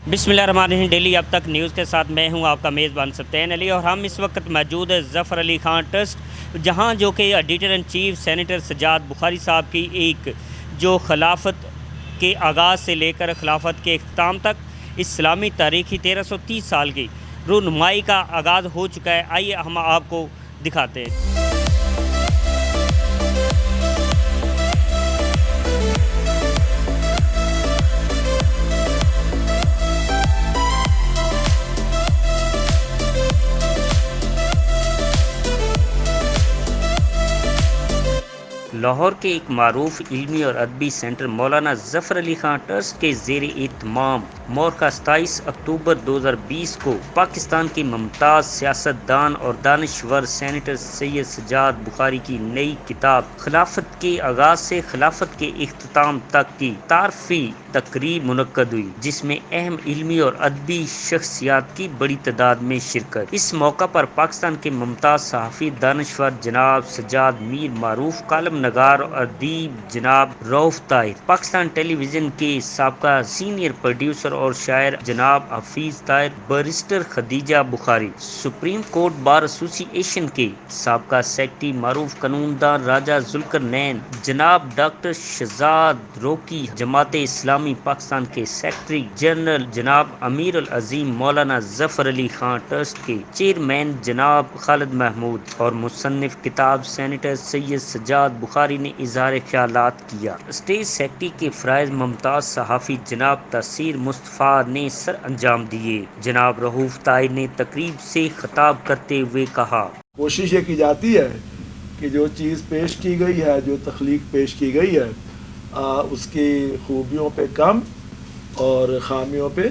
बिस्मिल्लाहिर्रहमानिर्रहीम। डेली अब तक न्यूज़ के साथ मैं हूं आपका मेज़बान सब्तैन अली और हम इस वक्त मौजूद है ज़फ़र अली ख़ान ट्रस्ट जहां जो कि editor in chief senator Sajjad Bukhari साहब की एक जो खिलाफत के आगाज़ से लेकर खिलाफत के इख्तिताम तक इस्लामी तारीख़ी 1330 साल की रूनुमाई का आगाज़ हो चुका है। आइए हम आपको दिखाते हैं। लाहौर के एक मारूफ इल्मी और अदबी सेंटर मौलाना ज़फ़र अली ख़ान ट्रस्ट के ज़ेर एहतमाम मोरका 27 अक्टूबर 2020 को पाकिस्तान के मुमताज़ सियासतदान और दानिशवर सेनेटर सैयद सज्जाद बुखारी की नई किताब खिलाफत के आगाज़ से खिलाफत के इख्तिताम तक की तारफ़ी तकरीब मुनक्कद हुई, जिसमें अहम इल्मी और अदबी शख्सियात की बड़ी तादाद में शिरकत। इस मौका पर पाकिस्तान के मुमताज़ सहाफ़ी दानिशवर जनाब सज्जाद मीर मारूफ कालम नगार और अदीब जनाब रऊफ ताहिर, पाकिस्तान टेलीविजन के साबका सीनियर प्रोड्यूसर और शायर जनाब Hafeez Tahir, barrister Khadija Bukhari, supreme court bar association के साबका सेक्रेटरी मारूफ कानूनदान राजा जुल्करनैन जनाब डॉक्टर शहजाद रोकी, जमात इस्लामी पाकिस्तान के सेक्रेटरी जनरल जनाब अमीर अल अजीम मौलाना ज़फ़र अली ख़ान ट्रस्ट के चेयरमैन जनाब खालिद महमूद और मुसन्निफ किताब सेनेटर सैयद सज्जाद बुखारी ने इज़हार ख्यालात किया। स्टेज सेक्रेटरी के फ़राइज़ मुमताज़ सहाफ़ी जनाब तसीर मुस्तफ़ा ने सर अंजाम दिए। जनाब रऊफ ताहिर ने तकरीब से खिताब करते हुए कहा, कोशिश ये की जाती है कि जो चीज़ पेश की गई है, जो तख्लीक पेश की गई है, उसकी खूबियों पे कम और ख़ामियों पे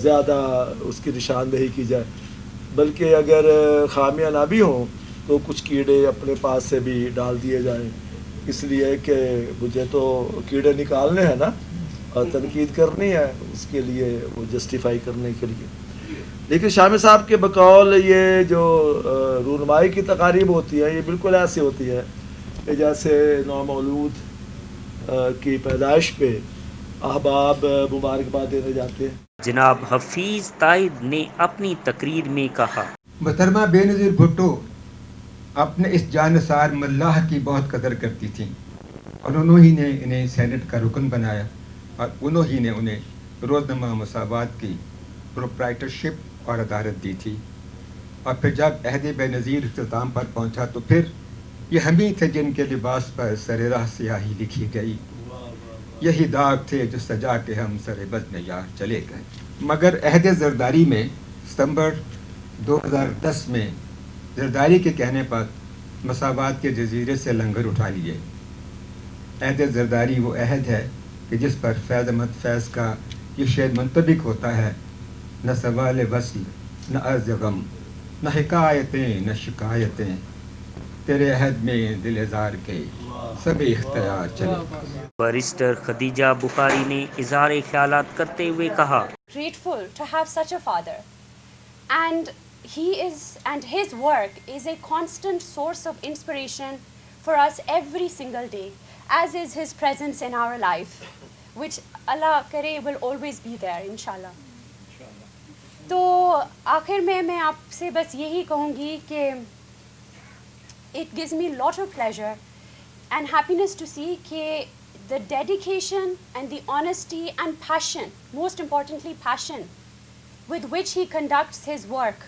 ज़्यादा उसकी निशानदेही की जाए। बल्कि अगर ख़ामियाँ ना भी हों तो कुछ कीड़े अपने पास से भी डाल दिए जाएं, इसलिए कि मुझे तो कीड़े निकालने हैं ना और तनकीद करनी है, उसके लिए वो जस्टिफाई करने के लिए। लेकिन शामी साहब के बकौल ये जो रूनुमाई की तकारीब होती है, ये बिल्कुल ऐसी होती है कि जैसे नौमौलूद की पैदाइश पे अहबाब मुबारकबाद देने जाते हैं। जनाब हफीज ताहिर ने अपनी तकरीर में कहा, मोहतरमा बेनज़ीर भुट्टो अपने इस जानसार मल्लाह की बहुत कदर करती थीं और उन्होंने ने इन्हें सेनेट का रुकन बनाया और उन्होंने ने उन्हें रोज़नामा मसावात की प्रोप्राइटरशिप और अदालत दी थी। और फिर जब अहद बेनज़ीर इख्तिताम पर पहुंचा तो फिर ये हम ही थे जिनके लिबास पर सरेराह स्याही लिखी गई, यही दाग थे जो सजा के हम सरे बज़्म यार चले गए। मगर अहद ज़रदारी में सितंबर 2010 में ज़रदारी के कहने पर मसावात के जजीरे से लंगर उठा लिए। अहद ज़रदारी वो अहद है कि जिस पर फैज़ अहमद फैज़ का ये शेर मुंतबिक होता है, न सवाल वस्ल न अर्ज़ गम न हिकायतें न शिकायतें, तेरे अहद में दिल ज़ार के सब इख्तियार चले। बैरिस्टर खदीजा बुखारी ने इज़हार ख्यालात करते हुए कहा, Grateful to have such a father, and his work is a constant source of inspiration for us every single day, as is his presence in our life, which Allah kare will always be there inshallah. तो आखिर में मैं आपसे बस यही कहूँगी कि it gives me lot of pleasure and happiness to see कि the dedication and the honesty and passion, most importantly passion, with which he conducts his work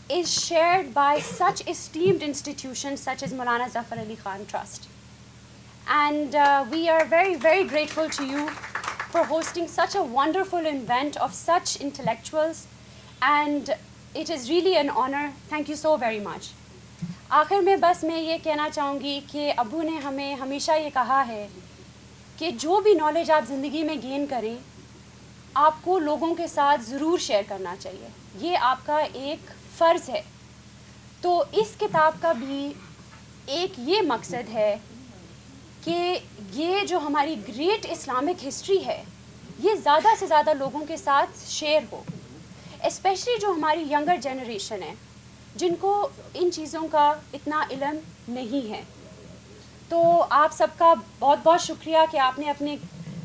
is shared by such esteemed institutions such as Maulana Zafar Ali Khan Trust. And we are very, very grateful to you for hosting such a wonderful event of such intellectuals, and it is really an honor. Thank you so very much. आखिर में बस मैं ये कहना चाहूँगी कि अबू ने हमें हमेशा ये कहा है कि जो भी नॉलेज आप ज़िंदगी में गेन करें, आपको लोगों के साथ ज़रूर शेयर करना चाहिए, ये आपका एक फ़र्ज़ है। तो इस किताब का भी एक ये मकसद है कि ये जो हमारी ग्रेट इस्लामिक हिस्ट्री है, ये ज़्यादा से ज़्यादा लोगों के साथ शेयर हो, एस्पेशली जो हमारी यंगर जनरेशन है जिनको इन चीज़ों का इतना इल्म नहीं है। तो आप सबका बहुत बहुत शुक्रिया कि आपने अपने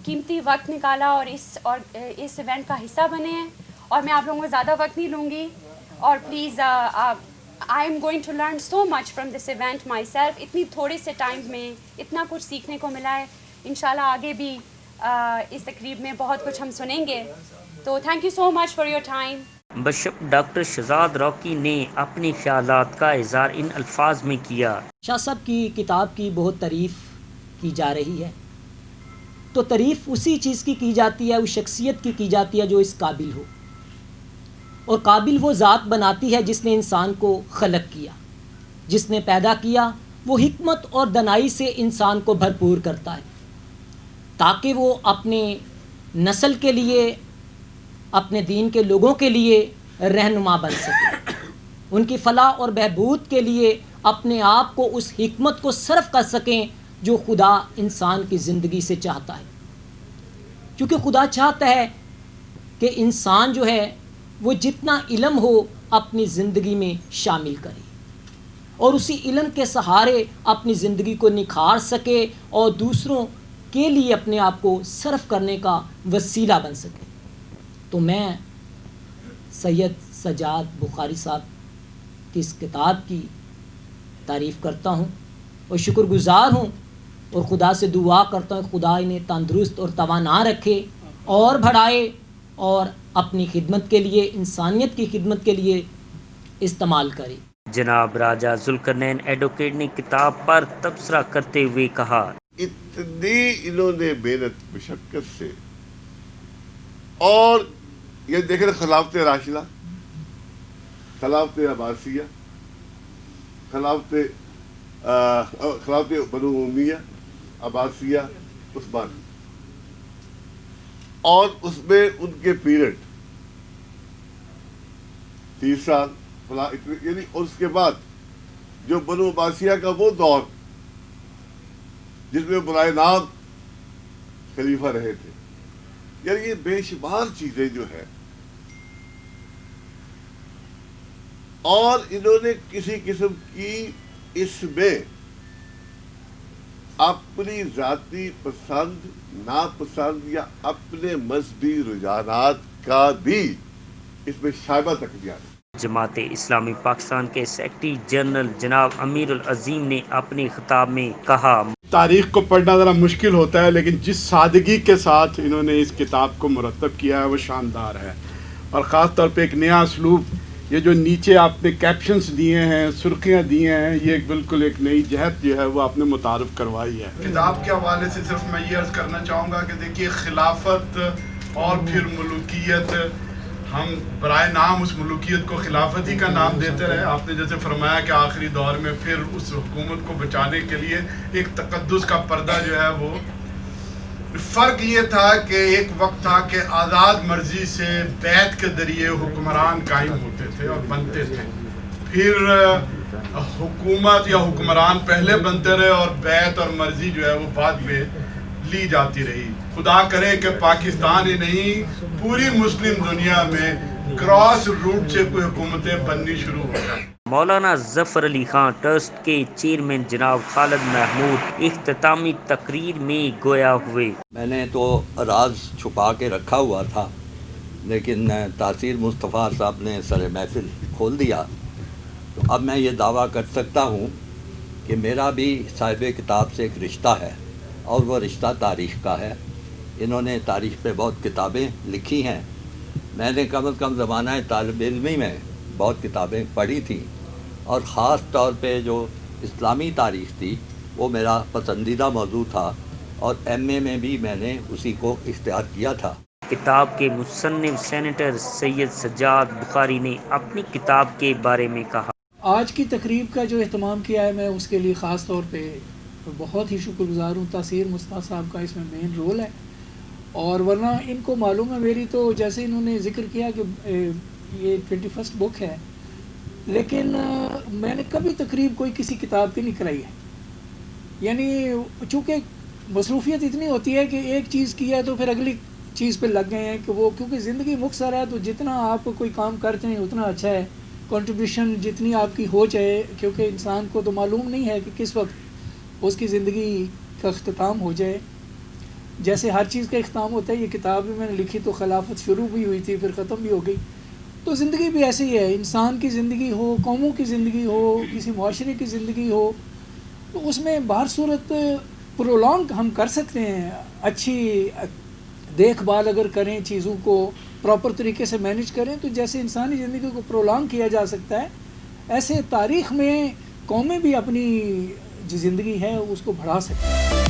कीमती वक्त निकाला और इस इवेंट का हिस्सा बने हैं. और मैं आप लोगों को ज़्यादा वक्त नहीं लूँगी. और please I am going to learn so much from this event my self. इतनी थोड़े से टाइम में इतना कुछ सीखने को मिला है. इंशाल्लाह आगे भी इस तकरीब में बहुत कुछ हम सुनेंगे. तो thank you so much for your time. Bishop doctor Shahzad Rocky ने अपने ख्यालात का इज़हार इन अल्फाज में किया. शाह साहब की किताब की बहुत तारीफ़ की जा रही है, तो तारीफ़ उसी चीज़ की जाती है, उस शख्सियत की जाती है जो इस काबिल हो. और काबिल वो ज़ात बनाती है जिसने इंसान को खलक किया, जिसने पैदा किया. वो हिकमत और दनाई से इंसान को भरपूर करता है ताकि वो अपने नस्ल के लिए, अपने दीन के लोगों के लिए रहनुमा बन सके. उनकी फलाह और बहबूद के लिए अपने आप को उस हिकमत को सर्फ कर सकें जो खुदा इंसान की ज़िंदगी से चाहता है. क्योंकि खुदा चाहता है कि इंसान जो है वो जितना इल्म हो अपनी ज़िंदगी में शामिल करे और उसी इल्म के सहारे अपनी ज़िंदगी को निखार सके और दूसरों के लिए अपने आप को सर्फ करने का वसीला बन सके. तो मैं सैयद सज्जाद बुखारी साहब की इस किताब की तारीफ़ करता हूँ और शुक्रगुज़ार हूँ और खुदा से दुआ करता हूँ खुदा इन्हें तंदुरुस्त और तवाना रखे और बढ़ाए और अपनी खिदमत के लिए, इंसानियत की खिदमत के लिए इस्तेमाल करे. जनाब राजा जुल्करनैन एडवोकेट ने किताब पर तबसरा करते हुए कहा, इतनी इन्होंने मेहनत मशक्क़त से, और ये देखें खिलाफत राशिदा, खिलाफत अब्बासिया, खिलाफत बनु उमैया, अब्बासिया, उस्मानी, और उसमें उनके पीरियड 30 साल यानी, और उसके बाद जो बनु अब्बासिया का वो दौर जिसमें बुलाए नाम खलीफा रहे थे, यानी ये बेशुमार चीजें जो है. और इन्होंने किसी किस्म की इसमें अपनी जाती पसंद नापसंद या अपने मजहबी रुझानात का भी इसमें शायबा तक दिया. जमात इस्लामी पाकिस्तान के सेक्रेटरी जनरल जनाब अमीरुल अजीम ने अपने खिताब में कहा, तारीख़ को पढ़ना ज़रा मुश्किल होता है, लेकिन जिस सादगी के साथ इन्होंने इस किताब को मुरतब किया है वो शानदार है. और ख़ास तौर पे एक नया असलूब, ये जो नीचे आपने कैप्शंस दिए हैं, सुर्खियाँ दी हैं, ये बिल्कुल एक नई जहत जो है वो आपने मुतारफ़ करवाई है. किताब के हवाले से सिर्फ मैं ये अर्ज़ करना चाहूँगा कि देखिए, खिलाफत और फिर मुल्कियत, हम बराए नाम उस मुल्कियत को खिलाफत ही का नाम देते रहे. आपने जैसे फरमाया कि आखिरी दौर में फिर उस हुकूमत को बचाने के लिए एक तकद्दुस का पर्दा जो है वो, फ़र्क ये था कि एक वक्त था कि आज़ाद मर्जी से बैत के ज़रिए हुक्मरान कायम होते थे और बनते थे. फिर हुकूमत या हुक्मरान पहले बनते रहे और बैत और मर्जी जो है वो बाद में ली जाती रही. खुदा करे कि पाकिस्तान ही नहीं, पूरी मुस्लिम दुनिया में क्रॉस रूट से कोई हुकूमतें बननी शुरू हो जाए. मौलाना ज़फ़र अली खान ट्रस्ट के चेयरमैन जनाब खालिद महमूद इख्तितामी तकरीर में गोया हुए. मैंने तो राज छुपा के रखा हुआ था, लेकिन तासीर मुस्तफ़ा साहब ने सर महफिल खोल दिया. तो अब मैं ये दावा कर सकता हूँ कि मेरा भी साहिब किताब से एक रिश्ता है, और वो रिश्ता तारीख़ का है. इन्होंने तारीख़ पे बहुत किताबें लिखी हैं. मैंने कम अज़ कम ज़माना तालिब इल्मी में बहुत किताबें पढ़ी थी, और ख़ास तौर पे जो इस्लामी तारीख़ थी वो मेरा पसंदीदा मौजू था, और एमए में भी मैंने उसी को इख्तियार किया था. किताब के मुसन्निफ सेनेटर सैयद सज्जाद बुखारी ने अपनी किताब के बारे में कहा, आज की तकरीब का जो एहतमाम किया है, मैं उसके लिए ख़ास तौर पे बहुत ही शुक्रगुज़ार हूँ. तासीर मुस्तफ़ा साहब का इसमें मेन रोल है, और वरना इनको मालूम है मेरी, तो जैसे इन्होंने ज़िक्र किया कि ये 21st बुक है, लेकिन मैंने कभी तकरीब कोई किसी किताब की नहीं कराई है. यानी चूँकि मसरूफियत इतनी होती है कि एक चीज़ की है तो फिर अगली चीज़ पे लग गए हैं कि वो, क्योंकि ज़िंदगी मुख्तसर है, तो जितना आप कोई काम करते हैं उतना अच्छा है. कंट्रीब्यूशन जितनी आपकी हो जाए, क्योंकि इंसान को तो मालूम नहीं है कि किस वक्त उसकी ज़िंदगी का अख्तिताम हो जाए. جیسے ہر چیز کا اختتام ہوتا ہے، یہ کتاب بھی میں نے لکھی تو خلافت شروع بھی ہوئی تھی، پھر ختم بھی ہو گئی. تو زندگی بھی ایسی ہی ہے، انسان کی زندگی ہو، قوموں کی زندگی ہو، کسی معاشرے کی زندگی ہو، تو اس میں بہر صورت پرولونگ ہم کر سکتے ہیں. اچھی دیکھ بھال اگر کریں، چیزوں کو پراپر طریقے سے مینیج کریں، تو جیسے انسانی زندگی کو پرولونگ کیا جا سکتا ہے، ایسے تاریخ میں قومیں بھی اپنی جو زندگی ہے اس کو بڑھا سکتی ہیں.